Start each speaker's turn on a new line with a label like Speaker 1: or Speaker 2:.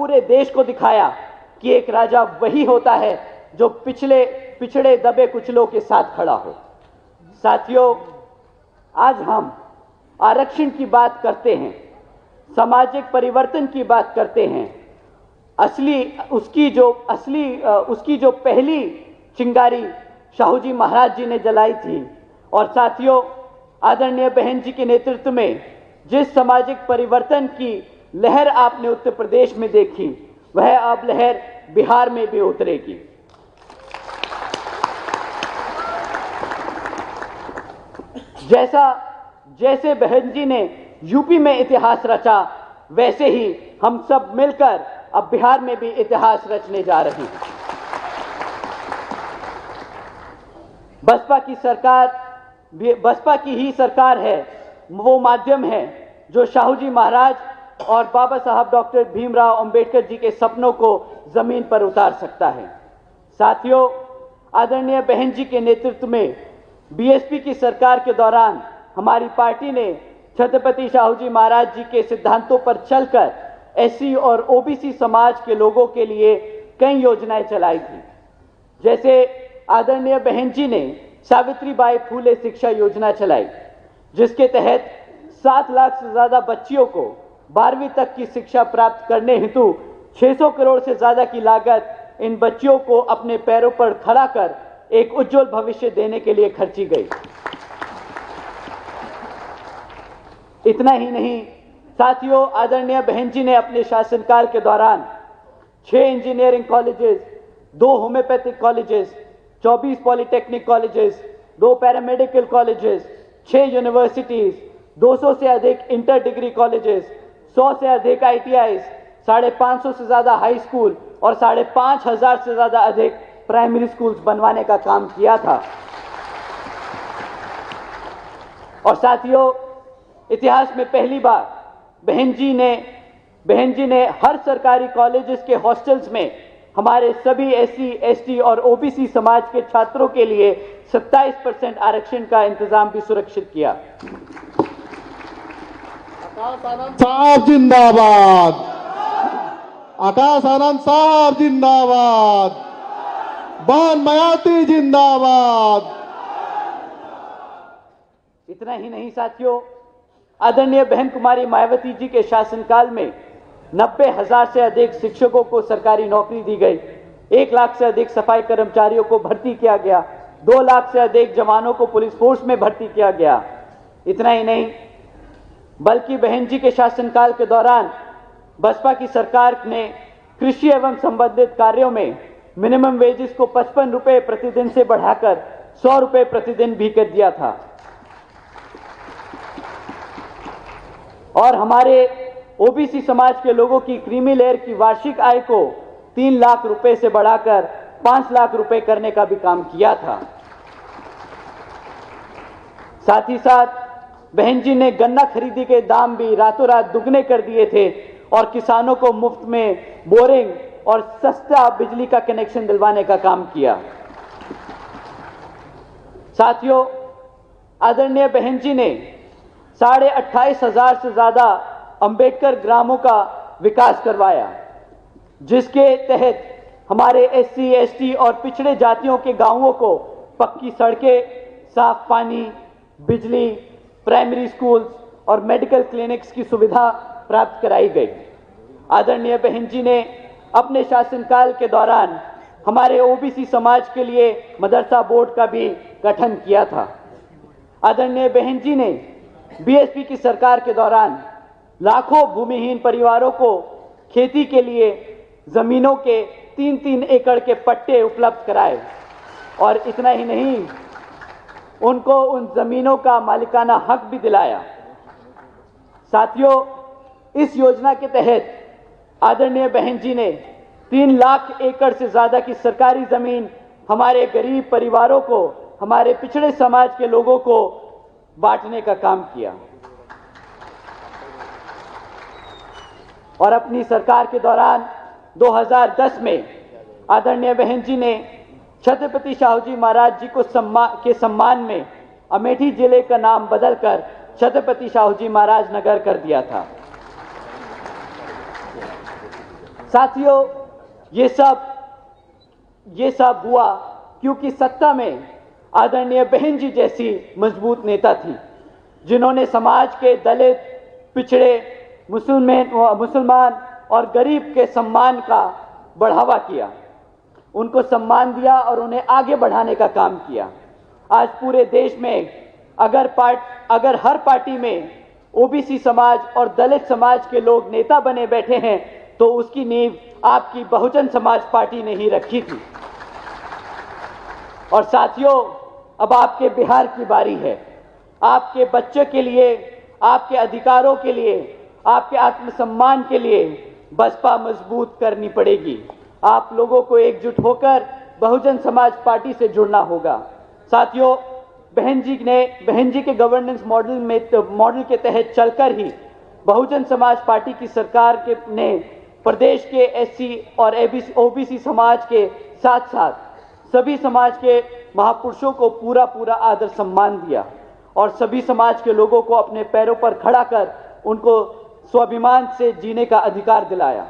Speaker 1: पूरे देश को दिखाया कि एक राजा वही होता है जो पिछड़े दबे कुचलों के साथ खड़ा हो। साथियों, आज हम आरक्षण की बात करते हैं, सामाजिक परिवर्तन की बात करते हैं। उसकी जो पहली चिंगारी शाहू जी महाराज जी ने जलाई थी। और साथियों, आदरणीय बहन जी के नेतृत्व में जिस सामाजिक परिवर्तन की लहर आपने उत्तर प्रदेश में देखी, वह अब लहर बिहार में भी उतरेगी। जैसे बहन जी ने यूपी में इतिहास रचा, वैसे ही हम सब मिलकर अब बिहार में भी इतिहास रचने जा रहे हैं। बसपा की ही सरकार है, वो माध्यम है जो शाहू जी महाराज और बाबा साहब डॉक्टर भीमराव अंबेडकर जी के सपनों को जमीन पर उतार सकता है। साथियों, आदरणीय बहन जी के नेतृत्व में बीएसपी की सरकार के दौरान हमारी पार्टी ने छत्रपति शाहू जी महाराज जी के सिद्धांतों पर चलकर एससी और ओबीसी समाज के लोगों के लिए कई योजनाएं चलाई थी। जैसे आदरणीय बहन जी ने सावित्रीबाई फूले शिक्षा योजना चलाई, जिसके तहत 7 लाख से ज्यादा बच्चियों को 12वीं तक की शिक्षा प्राप्त करने हेतु 600 करोड़ से ज्यादा की लागत इन बच्चियों को अपने पैरों पर खड़ा कर एक उज्जवल भविष्य देने के लिए खर्ची गई। इतना ही नहीं साथियों, आदरणीय बहन जी ने अपने शासनकाल के दौरान 6 engineering colleges, 2 homeopathic colleges, 24 polytechnic colleges, 2 paramedical colleges, 6 universities, 200 से अधिक इंटर डिग्री कॉलेजेस, 100 से अधिक ITIs, 550 से ज्यादा हाई स्कूल और 5,500 से ज्यादा अधिक प्राइमरी स्कूल्स बनवाने का काम किया था। और साथियों, इतिहास में पहली बार बहन जी ने हर सरकारी कॉलेजेस के हॉस्टल्स में हमारे सभी SC, ST और OBC समाज के छात्रों के लिए 27% आरक्षण का इंतजाम भी सुरक्षित किया।
Speaker 2: आकाश आनंद साहब जिंदाबाद, आकाश आनंद साहब जिंदाबाद, बहन मायावती जिंदाबाद।
Speaker 1: इतना ही नहीं साथियों, आदरणीय बहन कुमारी मायावती जी के शासनकाल में 90,000 से अधिक शिक्षकों को सरकारी नौकरी दी गई, 1 लाख से अधिक सफाई कर्मचारियों को भर्ती किया गया, 2 लाख से अधिक जवानों को पुलिस फोर्स में भर्ती किया गया। इतना ही नहीं, बल्कि बहन जी के शासनकाल के दौरान बसपा की सरकार ने कृषि एवं संबंधित कार्यों में मिनिमम वेजेस को 55 रुपए प्रतिदिन से बढ़ाकर 100 रुपए प्रतिदिन भी कर दिया था। और हमारे ओबीसी समाज के लोगों की क्रीमी लेयर की वार्षिक आय को 3 लाख रुपए से बढ़ाकर 5 लाख रुपए करने का भी काम किया था। साथ ही साथ बहन जी ने गन्ना खरीदी के दाम भी रातों रात दुगने कर दिए थे और किसानों को मुफ्त में बोरिंग और सस्ता बिजली का कनेक्शन दिलवाने का काम किया। साथियों, आदरणीय बहन जी ने 28,500 से ज्यादा अंबेडकर ग्रामों का विकास करवाया, जिसके तहत हमारे SC, ST और पिछड़े जातियों के गांवों को पक्की सड़कें, साफ पानी, बिजली, प्राइमरी स्कूल्स और मेडिकल क्लिनिक्स की सुविधा प्राप्त कराई गई। आदरणीय बहन जी ने अपने शासनकाल के दौरान हमारे OBC समाज के लिए मदरसा बोर्ड का भी गठन किया था। आदरणीय बहन जी ने BSP की सरकार के दौरान लाखों भूमिहीन परिवारों को खेती के लिए जमीनों के 3-3 एकड़ के पट्टे उपलब्ध कराए और इतना ही नहीं, उनको उन जमीनों का मालिकाना हक भी दिलाया। साथियों, इस योजना के तहत आदरणीय बहन जी ने 3 लाख एकड़ से ज्यादा की सरकारी जमीन हमारे गरीब परिवारों को, हमारे पिछड़े समाज के लोगों को बांटने का काम किया। और अपनी सरकार के दौरान 2010 में आदरणीय बहन जी ने छत्रपति शाहू जी महाराज जी को के सम्मान में अमेठी जिले का नाम बदलकर छत्रपति शाहू जी महाराज नगर कर दिया था। साथियों, ये सब हुआ क्योंकि सत्ता में आदरणीय बहन जी जैसी मजबूत नेता थी, जिन्होंने समाज के दलित, पिछड़े, मुसलमान और गरीब के सम्मान का बढ़ावा किया, उनको सम्मान दिया और उन्हें आगे बढ़ाने का काम किया। आज पूरे देश में अगर हर पार्टी में ओबीसी समाज और दलित समाज के लोग नेता बने बैठे हैं तो उसकी नींव आपकी बहुजन समाज पार्टी ने ही रखी थी। और साथियों, अब आपके बिहार की बारी है। आपके बच्चे के लिए, आपके अधिकारों के लिए, आपके आत्मसम्मान के लिए बसपा मजबूत करनी पड़ेगी। आप लोगों को एकजुट होकर बहुजन समाज पार्टी से जुड़ना होगा। साथियों, बहन जी के गवर्नेंस मॉडल के तहत चलकर ही बहुजन समाज पार्टी की सरकार ने प्रदेश के एससी और ओबीसी समाज के साथ साथ सभी समाज के महापुरुषों को पूरा आदर सम्मान दिया और सभी समाज के लोगों को अपने पैरों पर खड़ा कर उनको स्वाभिमान से जीने का अधिकार दिलाया।